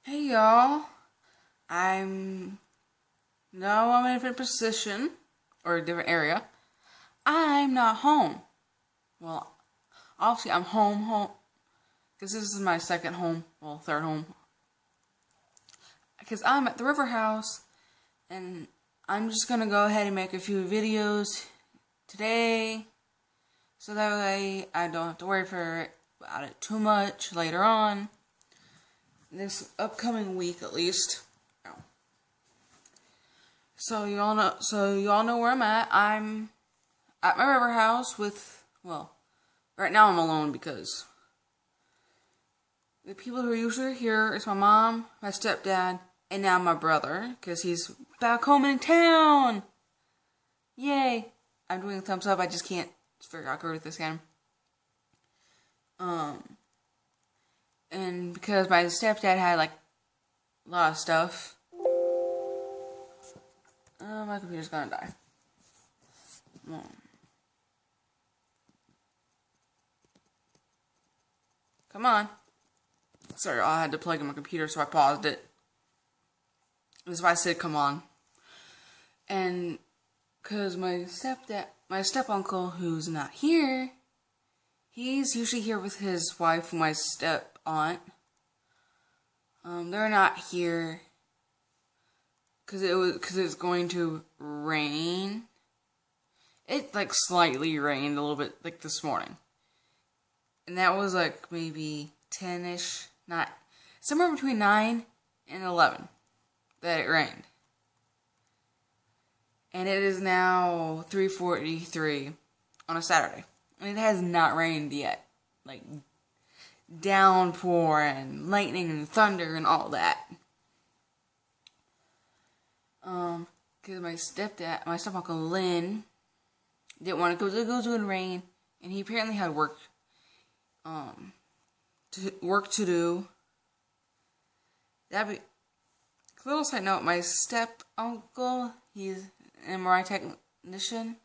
Hey y'all, I'm now I'm in a different position or a different area. I'm not home. Well, obviously I'm home because this is my second home, well, third home. Because I'm at the river house, and I'm just gonna go ahead and make a few videos today, so that way I don't have to worry about it too much later on. This upcoming week, at least. So y'all know where I'm at. I'm at my river house with, well, right now I'm alone because the people who are usually here is my mom, my stepdad, and now my brother, because he's back home in town. Yay! I'm doing a thumbs up. I just can't figure out how to do this again. And because my stepdad had like a lot of stuff, my computer's gonna die. Come on. Sorry, I had to plug in my computer, so I paused it. That's why I said come on. And because my step-uncle, who's not here, he's usually here with his wife, my step-aunt. They're not here because it's going to rain. It like slightly rained a little bit like this morning. And that was like maybe 10-ish, not somewhere between 9 and 11 that it rained. And it is now 3:43 on a Saturday. And it has not rained yet. Like downpour and lightning and thunder and all that. Because my step-uncle Lynn didn't want to go to the rain, and he apparently had work to do. Little side note, my step-uncle, he's an MRI technician,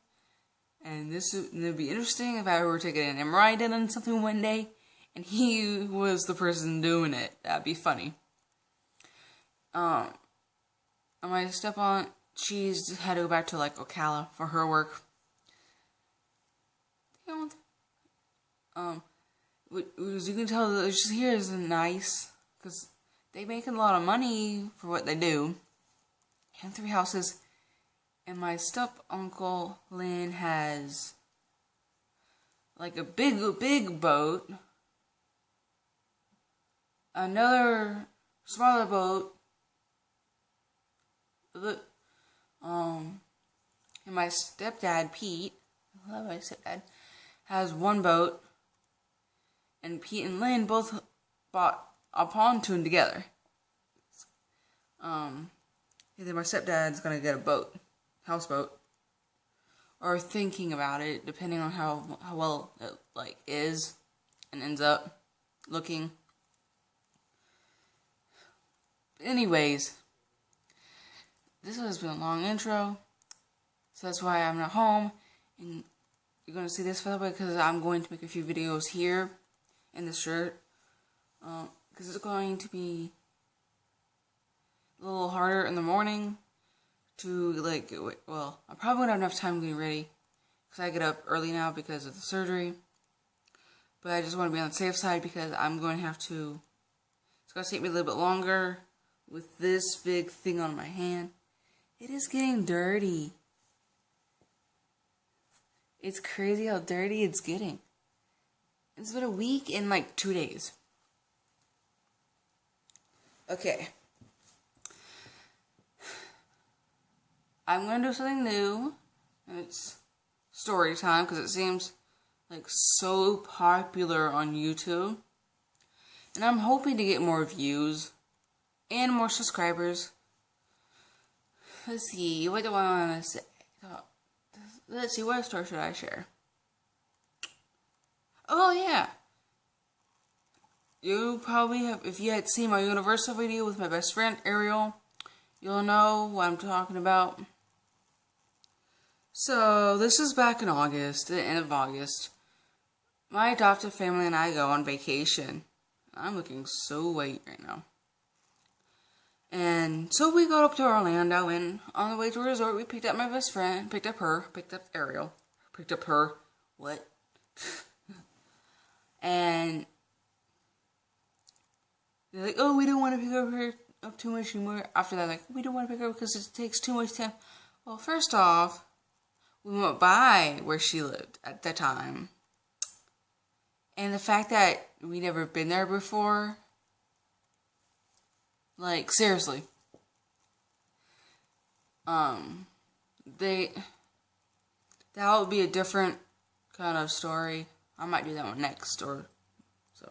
and it'd be interesting if I were to get an MRI done on something one day, and he was the person doing it. That'd be funny. My step-aunt, she's had to go back to like Ocala for her work. As you can tell, the here is nice because they make a lot of money for what they do. And 3 houses, and my step-uncle Lynn has like a big boat, another smaller boat, and my stepdad Pete, I love my stepdad, has one boat, and Pete and Lynn both bought a pontoon together. Either my stepdad's gonna get a boat, houseboat, or thinking about it, depending on how well it like is and ends up looking. Anyways, this has been a long intro, so that's why I'm not home, and you're gonna see this further because I'm going to make a few videos here in this shirt, because it's going to be a little harder in the morning to like, well, I probably won't have enough time getting ready because I get up early now because of the surgery, but I just want to be on the safe side because I'm going to have to, it's going to take me a little bit longer with this big thing on my hand. It is getting dirty. It's crazy how dirty it's getting. It's been a week and like 2 days. Okay. I'm going to do something new. And it's story time because it seems like so popular on YouTube. And I'm hoping to get more views and more subscribers. Let's see, what do I want to say? Let's see, what story should I share? Oh yeah, you probably have, if you had seen my Universal video with my best friend Ariel, you'll know what I'm talking about. So this is back in August, the end of August. My adopted family and I go on vacation. I'm looking so white right now. And so we got up to Orlando, and on the way to the resort, we picked up my best friend, picked up Ariel, picked up her, what? And they're like, oh, we don't want to pick up her up too much anymore. After that, like, we don't want to pick her up because it takes too much time. Well, first off, we went by where she lived at the time. And the fact that we never been there before, like, seriously. That would be a different kind of story. I might do that one next, or so.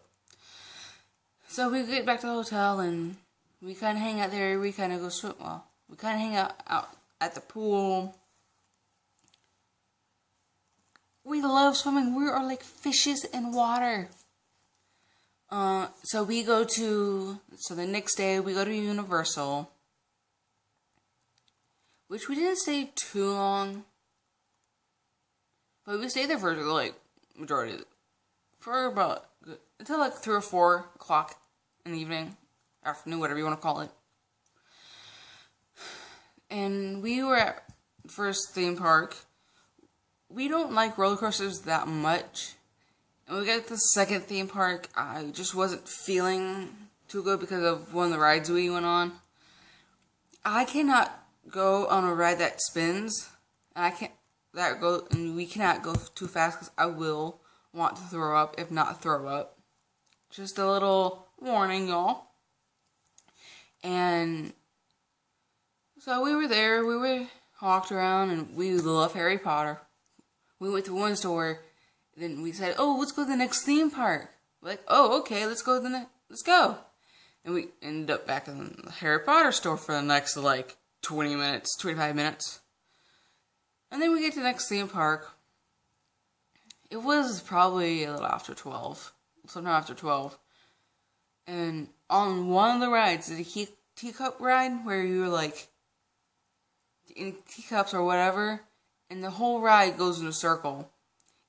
So we get back to the hotel, and we kind of hang out there. We kind of go swim. Well, we kind of hang out at the pool. We love swimming. We are like fishes in water. So the next day we go to Universal, which we didn't stay too long, but we stayed there for like majority of it, for about until like 3 or 4 o'clock in the evening, afternoon, whatever you want to call it. And we were at first theme park. We don't like roller coasters that much. And we got to the second theme park. I just wasn't feeling too good because of one of the rides we went on. I cannot go on a ride that spins. And we cannot go too fast because I will want to throw up, if not throw up. Just a little warning, y'all. And so we were there. We walked around, and we love Harry Potter. We went to one store, then we said, oh, let's go to the next theme park. We're like, oh, okay, let's go. Let's go. And we ended up back in the Harry Potter store for the next, like, 20 minutes, 25 minutes. And then we get to the next theme park. It was probably a little after 12. Sometime after 12. And on one of the rides, the teacup ride, where you were, like, in teacups or whatever, and the whole ride goes in a circle.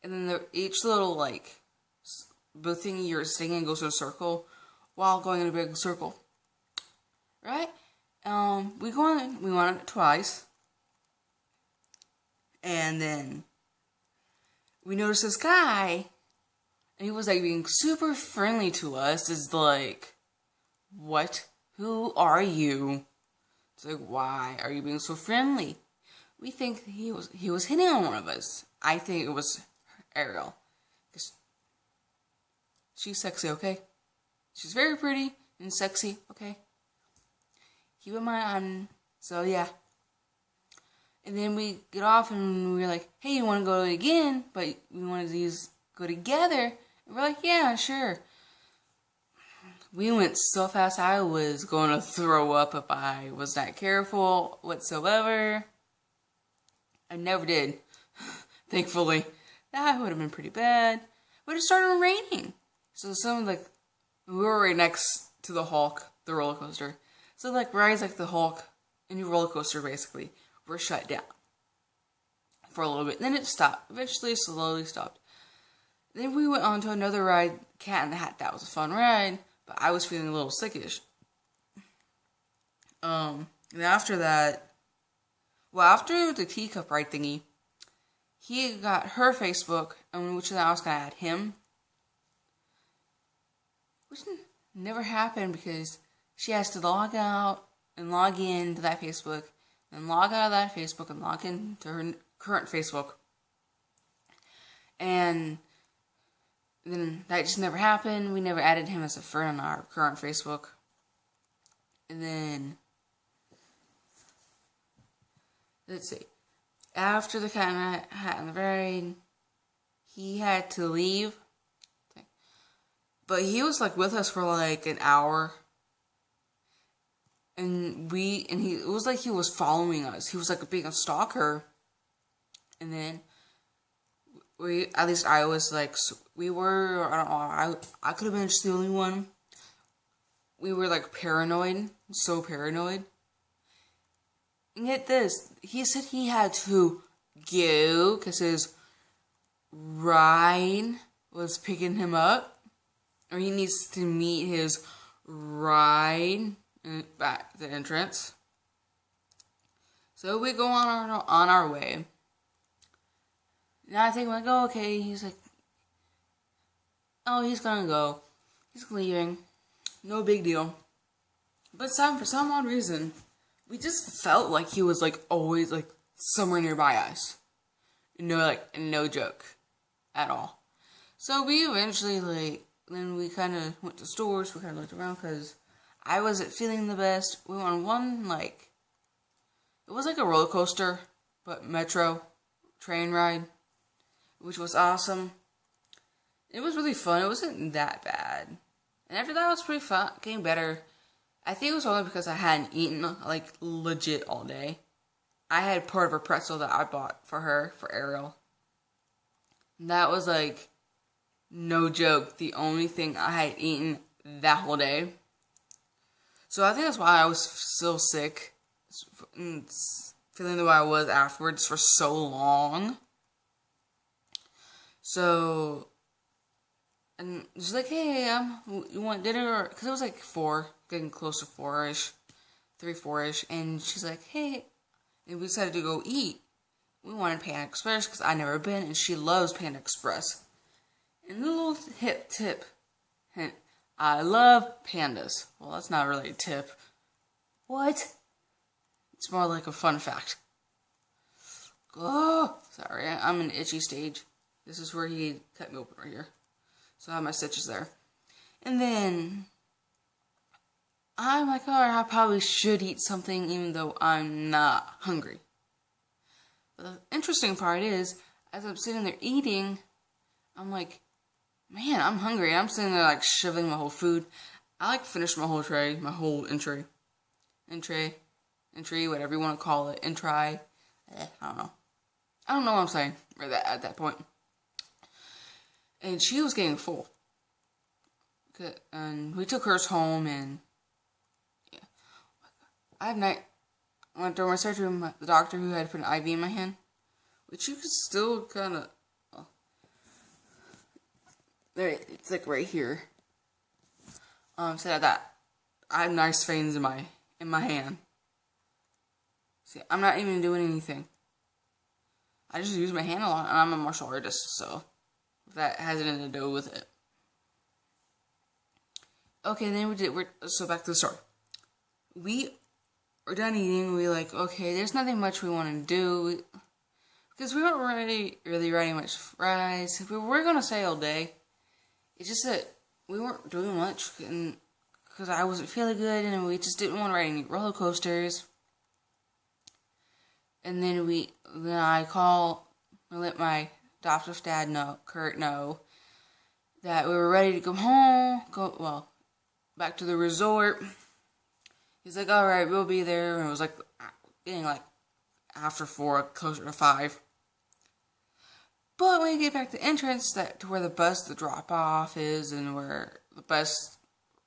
And then each little, like, thing you're sitting in goes in a circle while going in a big circle. Right? We went on it twice. And then we noticed this guy, and he was, like, being super friendly to us. It's like, what? Who are you? It's like, why are you being so friendly? We think he was hitting on one of us. I think it was Ariel. 'Cause she's sexy, okay? She's very pretty and sexy, okay? Keep in mind, so yeah. And then we get off, and we were like, hey, you want to go again? But we wanted to go together. And we're like, yeah, sure. We went so fast, I was going to throw up if I was not careful whatsoever. I never did. Thankfully. That would have been pretty bad. But it started raining. So we were right next to the Hulk, the roller coaster. So like rides like the Hulk, and roller coaster basically, were shut down for a little bit. Then it stopped. Eventually, slowly stopped. Then we went on to another ride, Cat in the Hat. That was a fun ride, but I was feeling a little sickish. And after that, after the teacup ride thingy, he got her Facebook, and which I was gonna add him, which never happened because she has to log out and log in to that Facebook, and log out of that Facebook and log in to her current Facebook, and then that just never happened. We never added him as a friend on our current Facebook, and then let's see. After the Cat in the Hat and the ride, he had to leave. But he was like with us for like an hour. And it was like he was following us. He was like being a stalker. And then at least I was like, I don't know, I could have been just the only one. We were like paranoid, so paranoid. And get this, he said he had to go because his ride was picking him up. Or he needs to meet his ride back the entrance. So we go on our way. Now I think I'm like, oh, okay. He's like, oh, he's gonna go. He's leaving. No big deal. But for some odd reason, we just felt like he was like always like somewhere nearby us. No joke at all. So we eventually then we kind of went to stores. We kind of looked around because I wasn't feeling the best. We went on one it was like a roller coaster, but metro train ride, which was awesome. It was really fun. It wasn't that bad. And after that, it was pretty fun. Getting better. I think it was only because I hadn't eaten, like, legit all day. I had part of a pretzel that I bought for her, for Ariel. And that was, like, no joke, the only thing I had eaten that whole day. So I think that's why I was so sick. Feeling the way I was afterwards for so long. So... And she's like, hey, you want dinner? Because it was like 4, getting close to 4-ish, 3, 4-ish. And she's like, hey. And we decided to go eat. We wanted Panda Express because I'd never been. And she loves Panda Express. And a little tip. Hint. I love pandas. Well, that's not really a tip. What? It's more like a fun fact. Oh, sorry. I'm in an itchy stage. This is where he cut me open right here. So I have my stitches there. And then I'm like, alright, I probably should eat something even though I'm not hungry. But the interesting part is, as I'm sitting there eating, I'm like, man, I'm hungry. I'm sitting there like shoveling my whole food. I like finished my whole tray, my whole entry, whatever you want to call it, I don't know. I don't know what I'm saying at that point. And she was getting full. And we took hers home, and yeah. I went to my surgery with the doctor who had put an IV in my hand, which you could still kind of, there, it's like right here. Said that I have nice veins in my hand. See, I'm not even doing anything. I just use my hand a lot, and I'm a martial artist, so that has anything to do with it. Okay, then so back to the story. We were done eating, we like, okay, there's nothing much we want to do, because we weren't really writing much fries. We were going to stay all day. It's just that we weren't doing much, because I wasn't feeling good, and we just didn't want to ride any roller coasters. And then I let my adoptive dad Kurt know, that we were ready to come home, back to the resort. He's like, alright, we'll be there. And it was like, getting like after 4, closer to 5. But when you get back to the entrance, to where the drop off is, and where the bus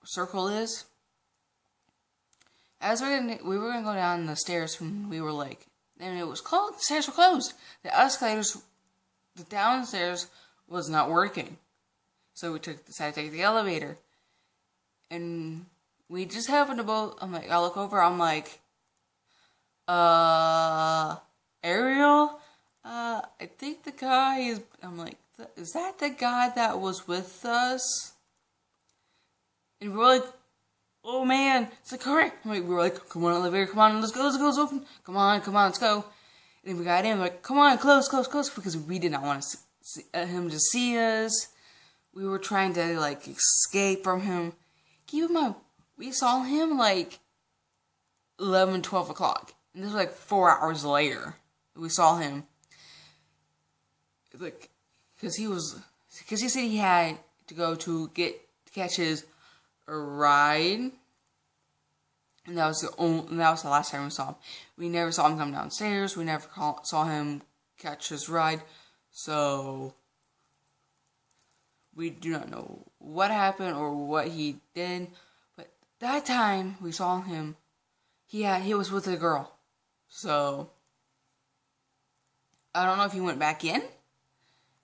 circle is, as we were gonna go down the stairs, when we were like, and it was closed, the stairs were closed. The downstairs was not working. So we decided to take the elevator. And we just happened to both, I look over, I'm like, Ariel? I think the guy is, I'm like, is that the guy that was with us? And we're like, oh man, it's like, correct. We were like, come on, elevator, come on, let's go, it's open. Come on, let's go. And then we got in, like, come on, close, because we did not want him to see us. We were trying to, like, escape from him. Keep in mind, we saw him, like, 11, 12 o'clock. And this was, like, 4 hours later. We saw him. Like, because he said he had to go to catch his ride. And that was the last time we saw him. We never saw him come downstairs. We never saw him catch his ride. So we do not know what happened or what he did. But that time we saw him, he was with a girl. So I don't know if he went back in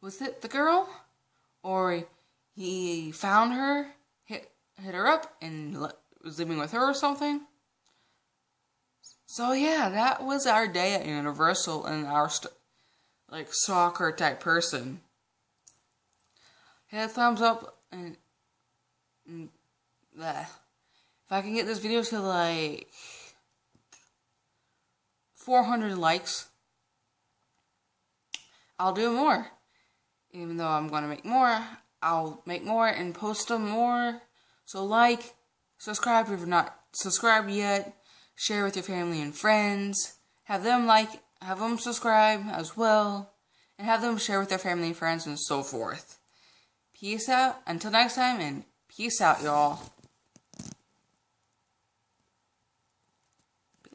with the girl, or he found her, hit her up, and was living with her or something. So yeah, that was our day at Universal and our like Stalker type person. Hit a thumbs up and bleh. If I can get this video to like 400 likes, I'll do more. Even though I'm gonna make more, I'll make more and post them more. So like, subscribe if you're not subscribed yet. Share with your family and friends. Have them subscribe as well. And have them share with their family and friends and so forth. Peace out. Until next time, and peace out, y'all.